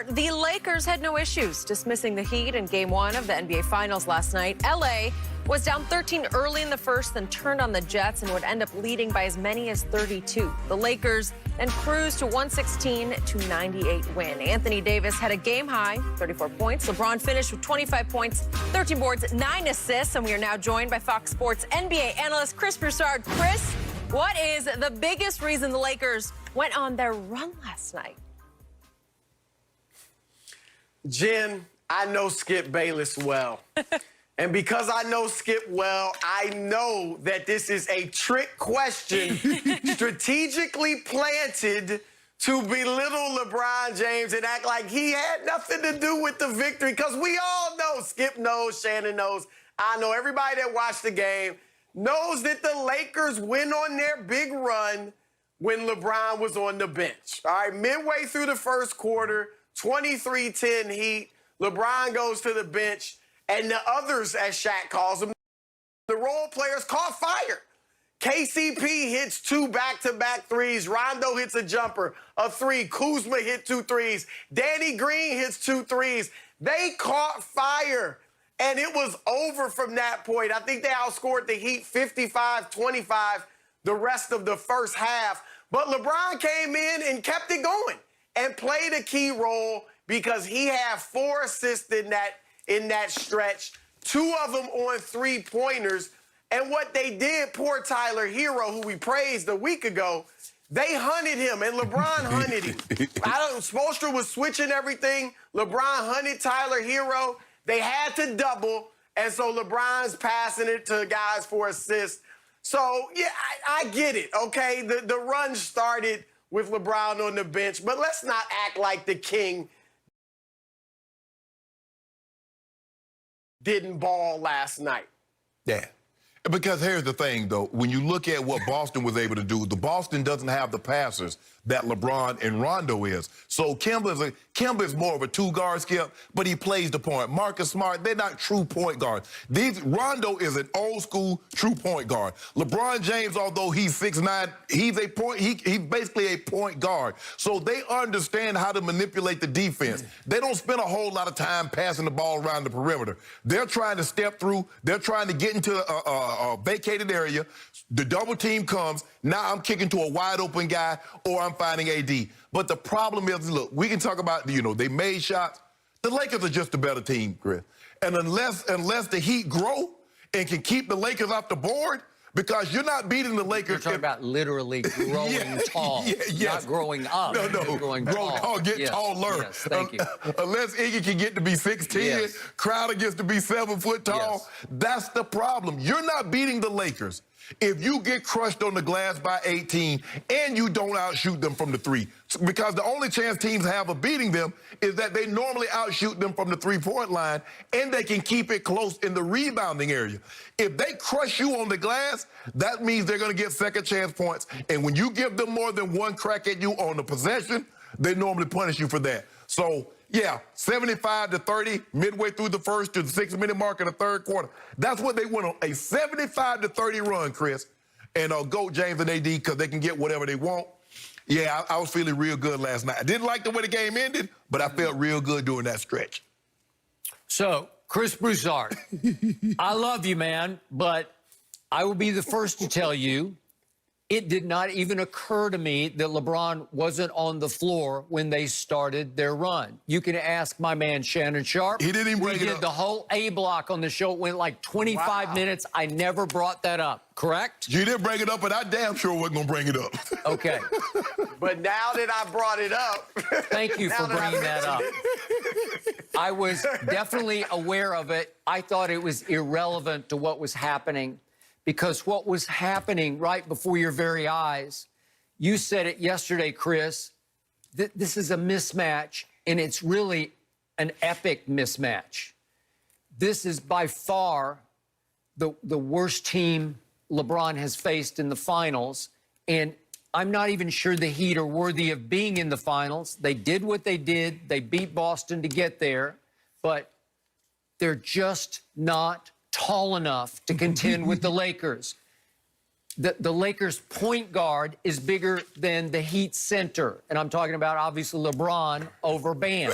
start, the Lakers had no issues dismissing the Heat in Game 1 of the NBA Finals last night. L.A. was down 13 early in the first, then turned on the Jets and would end up leading by as many as 32. The Lakers then cruised to 116-98 win. Anthony Davis had a game-high 34 points. LeBron finished with 25 points, 13 boards, 9 assists, and we are now joined by Fox Sports NBA analyst Chris Broussard. Chris, what is the biggest reason the Lakers went on their run last night? Jen, I know Skip Bayless well. And because I know Skip well, I know that this is a trick question strategically planted to belittle LeBron James and act like he had nothing to do with the victory. Because we all know, Skip knows, Shannon knows, I know, everybody that watched the game knows that the Lakers went on their big run when LeBron was on the bench. All right, midway through the first quarter, 23-10 Heat. LeBron goes to the bench, and the others, as Shaq calls them, the role players, caught fire. KCP hits 2 back-to-back threes. Rondo hits a jumper, a 3. Kuzma hit 2 threes. Danny Green hits 2 threes. They caught fire, and it was over from that point. I think they outscored the Heat 55-25 the rest of the first half. But LeBron came in and kept it going and played a key role because he had 4 assists in that stretch, 2 of them on 3-pointers. And what they did, poor Tyler Hero, who we praised a week ago, they hunted him, and LeBron hunted him. Spoelstra was switching everything. LeBron hunted Tyler Hero. They had to double, and so LeBron's passing it to guys for assists. So, yeah, I get it, okay? The run started with LeBron on the bench, but let's not act like the king didn't ball last night. Yeah. Because here's the thing, though. When you look at what Boston was able to do, the Boston doesn't have the passers that LeBron and Rondo is. So Kemba's more of a 2-guard, Skip, but he plays the point. Marcus Smart, they're not true point guards. Rondo is an old-school true point guard. LeBron James, although he's 6'9", he's basically a point guard. So they understand how to manipulate the defense. They don't spend a whole lot of time passing the ball around the perimeter. They're trying to step through. They're trying to get into a vacated area. The double team comes. Now I'm kicking to a wide open guy, or I'm finding AD. But the problem is, look, we can talk about, they made shots. The Lakers are just a better team, Chris. And unless the Heat grow and can keep the Lakers off the board, because you're not beating the Lakers. You're talking about literally growing tall, not growing up. No, growing tall, get taller. Yes, thank you. Unless Iggy can get to be 6'10", Crowder gets to be 7 foot tall. That's the problem. You're not beating the Lakers if you get crushed on the glass by 18 and you don't outshoot them from the 3. Because the only chance teams have of beating them is that they normally outshoot them from the 3-point line, and they can keep it close in the rebounding area. If they crush you on the glass, that means they're going to get second chance points. And when you give them more than 1 crack at you on the possession, they normally punish you for that. So, yeah, 75-30 midway through the first to the 6-minute mark of the third quarter. That's what they went on, a 75-30 run, Chris. And go James and AD, because they can get whatever they want. Yeah, I was feeling real good last night. I didn't like the way the game ended, but I felt real good during that stretch. So, Chris Broussard, I love you, man, but I will be the first to tell you it did not even occur to me that LeBron wasn't on the floor when they started their run. You can ask my man Shannon Sharp. He didn't even bring it up. We did the whole A block on the show. It went like 25 minutes. I never brought that up, correct? You didn't bring it up, but I damn sure wasn't going to bring it up. Okay. But now that I brought it up... Thank you for bringing that up. I was definitely aware of it. I thought it was irrelevant to what was happening, because what was happening right before your very eyes, you said it yesterday, Chris, this is a mismatch, and it's really an epic mismatch. This is by far the worst team LeBron has faced in the finals, and I'm not even sure the Heat are worthy of being in the finals. They did what they did. They beat Boston to get there, but they're just not tall enough to contend with the Lakers. the Lakers' point guard is bigger than the Heat center. And I'm talking about, obviously, LeBron over Bam.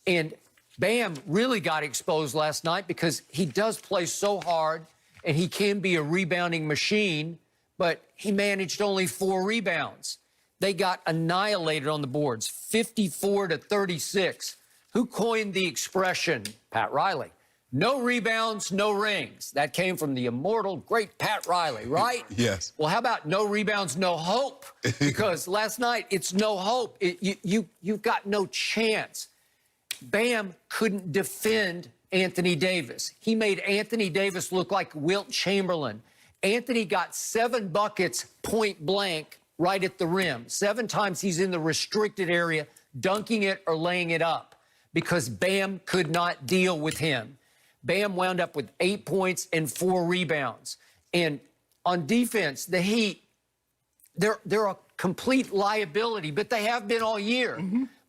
And Bam really got exposed last night because he does play so hard, and he can be a rebounding machine, but he managed only 4 rebounds. They got annihilated on the boards, 54-36. Who coined the expression? Pat Riley. No rebounds, no rings. That came from the immortal, great Pat Riley, right? Yes. Well, how about no rebounds, no hope? Because last night, it's no hope. You've got no chance. Bam couldn't defend Anthony Davis. He made Anthony Davis look like Wilt Chamberlain. Anthony got 7 buckets point blank right at the rim. 7 times he's in the restricted area, dunking it or laying it up because Bam could not deal with him. Bam wound up with 8 points and 4 rebounds. And on defense, the Heat, they're a complete liability, but they have been all year.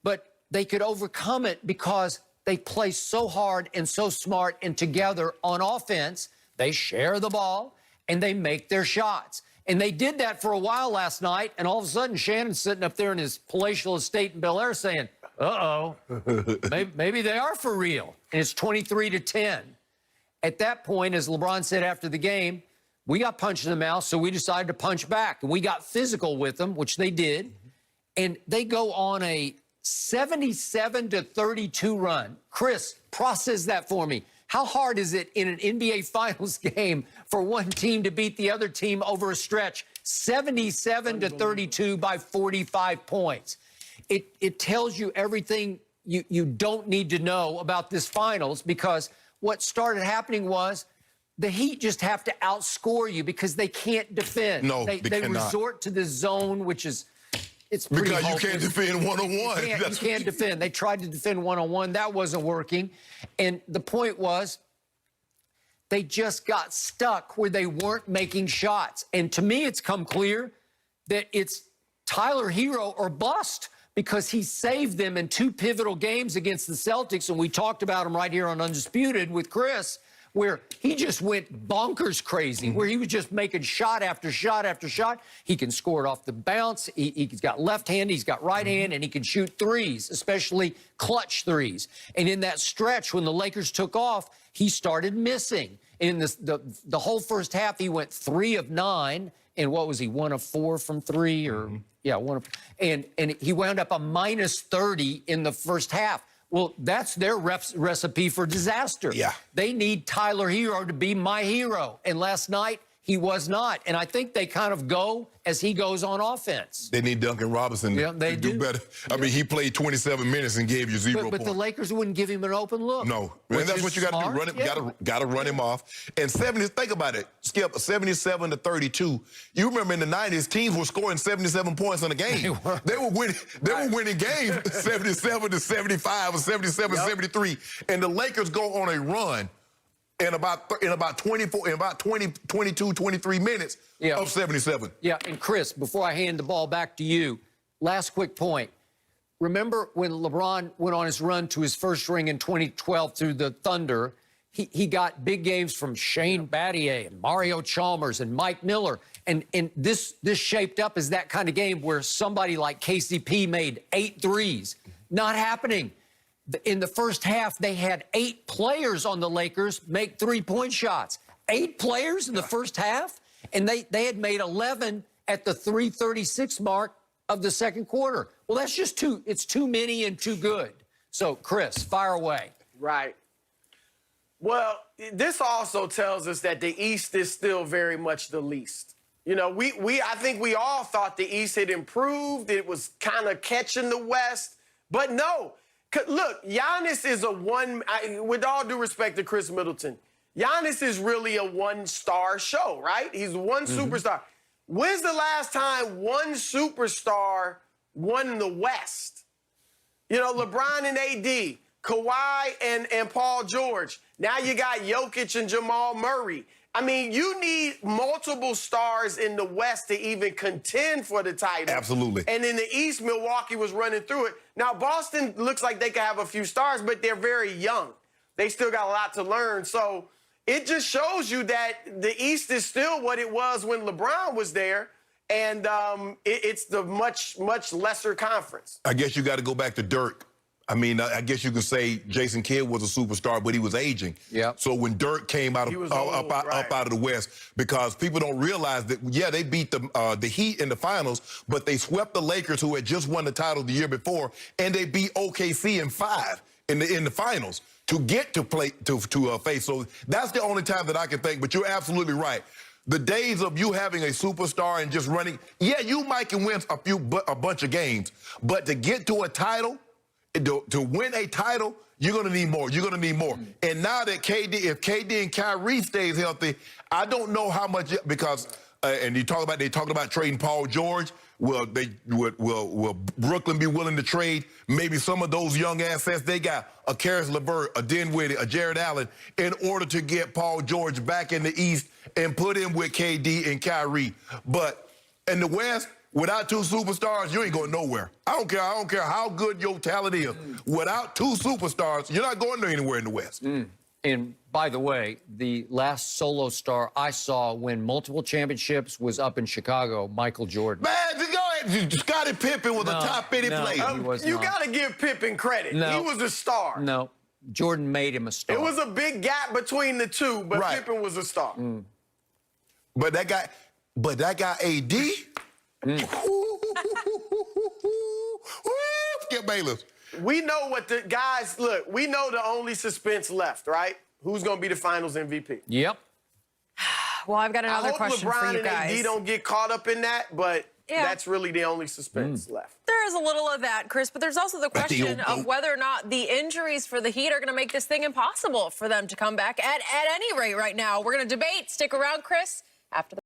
But they could overcome it because they play so hard and so smart and together on offense. They share the ball and they make their shots. And they did that for a while last night, and all of a sudden Shannon's sitting up there in his palatial estate in Bel Air saying, uh-oh, maybe they are for real. And it's 23-10. At that point, as LeBron said after the game, we got punched in the mouth, so we decided to punch back. And we got physical with them, which they did. And they go on a 77-32 run. Chris, process that for me. How hard is it in an NBA Finals game for one team to beat the other team over a stretch? 77-32 by 45 points. It tells you everything you don't need to know about this Finals, because what started happening was the Heat just have to outscore you because they can't defend. No, they cannot. Resort to the zone, which is... It's pretty because hopeless. you can't defend one-on-one. You can't defend. They tried to defend one-on-one. That wasn't working. And the point was they just got stuck where they weren't making shots. And to me, it's come clear that it's Tyler Hero or bust, because he saved them in 2 pivotal games against the Celtics. And we talked about him right here on Undisputed with Chris, where he just went bonkers crazy, where he was just making shot after shot after shot. He can score it off the bounce. He's got left hand, he's got right hand, and he can shoot threes, especially clutch threes. And in that stretch, when the Lakers took off, he started missing. In the whole first half, he went 3 of 9. And what was he, 1 of 4 from 3? Or yeah, 1 of... And he wound up a minus 30 in the first half. Well, that's their recipe for disaster. Yeah. They need Tyler Hero to be my hero. And last night, he was not. And I think they kind of go as he goes on offense. They need Duncan Robinson to do better. I mean, he played 27 minutes and gave you 0 points. But the Lakers wouldn't give him an open look. No. And that's what you got to do. Run him, got to run him off. And think about it, Skip, 77-32. You remember in the 90s, teams were scoring 77 points in a game. They were winning games 77-75 or 77-73. And the Lakers go on a run in about 22, 23 minutes of 77. Yeah, and Chris, before I hand the ball back to you, last quick point. Remember when LeBron went on his run to his first ring in 2012 through the Thunder, he got big games from Shane Battier and Mario Chalmers and Mike Miller. And this shaped up as that kind of game where somebody like KCP made 8 threes. Not happening. In the first half, they had 8 players on the Lakers make 3-point shots. 8 players in the first half? And they had made 11 at the 3:36 mark of the second quarter. Well, that's just it's too many and too good. So, Chris, fire away. Right. Well, this also tells us that the East is still very much the least. You know, I think we all thought the East had improved. It was kind of catching the West. But no. Look, Giannis is with all due respect to Chris Middleton, Giannis is really a one-star show, right? He's one superstar. When's the last time one superstar won the West? You know, LeBron and AD, Kawhi and Paul George. Now you got Jokic and Jamal Murray. I mean, you need multiple stars in the West to even contend for the title. Absolutely. And in the East, Milwaukee was running through it. Now, Boston looks like they could have a few stars, but they're very young. They still got a lot to learn. So it just shows you that the East is still what it was when LeBron was there, and it's the much lesser conference. I guess you got to go back to Dirk. I mean, I guess you could say Jason Kidd was a superstar, but he was aging. Yeah. So when Dirk came out of up out of the West, because people don't realize that, yeah, they beat the Heat in the finals, but they swept the Lakers, who had just won the title the year before, and they beat OKC in 5 in the finals to get to play to face. So that's the only time that I can think. But you're absolutely right. The days of you having a superstar and just running, yeah, you might can win a bunch of games, but to get to a title. To win a title, you're going to need more. You're going to need more. And now that if KD and Kyrie stays healthy, I don't know how much, because and they talk about trading Paul George. Will Brooklyn be willing to trade maybe some of those young assets they got, a Karis LeVert, a Dinwiddie, a Jared Allen, in order to get Paul George back in the East and put him with KD and Kyrie? But in the West, without 2 superstars, you ain't going nowhere. I don't care how good your talent is. Without 2 superstars, you're not going anywhere in the West. And by the way, the last solo star I saw win multiple championships was up in Chicago, Michael Jordan. Man, go ahead. Scottie Pippen was a top 50 player. You got to give Pippen credit. No. He was a star. No, Jordan made him a star. It was a big gap between the two, but Right. Pippen was a star. But that guy AD. Skip Bayless. We know what the guys, look, we know the only suspense left, right? Who's going to be the finals MVP? Yep. Well, I've got another I hope question LeBron for you and guys. AD don't get caught up in that, but Yeah. that's really the only suspense left. There is a little of that, Chris, but there's also the question of whether or not the injuries for the Heat are going to make this thing impossible for them to come back at any rate right now. We're going to debate. Stick around, Chris, after the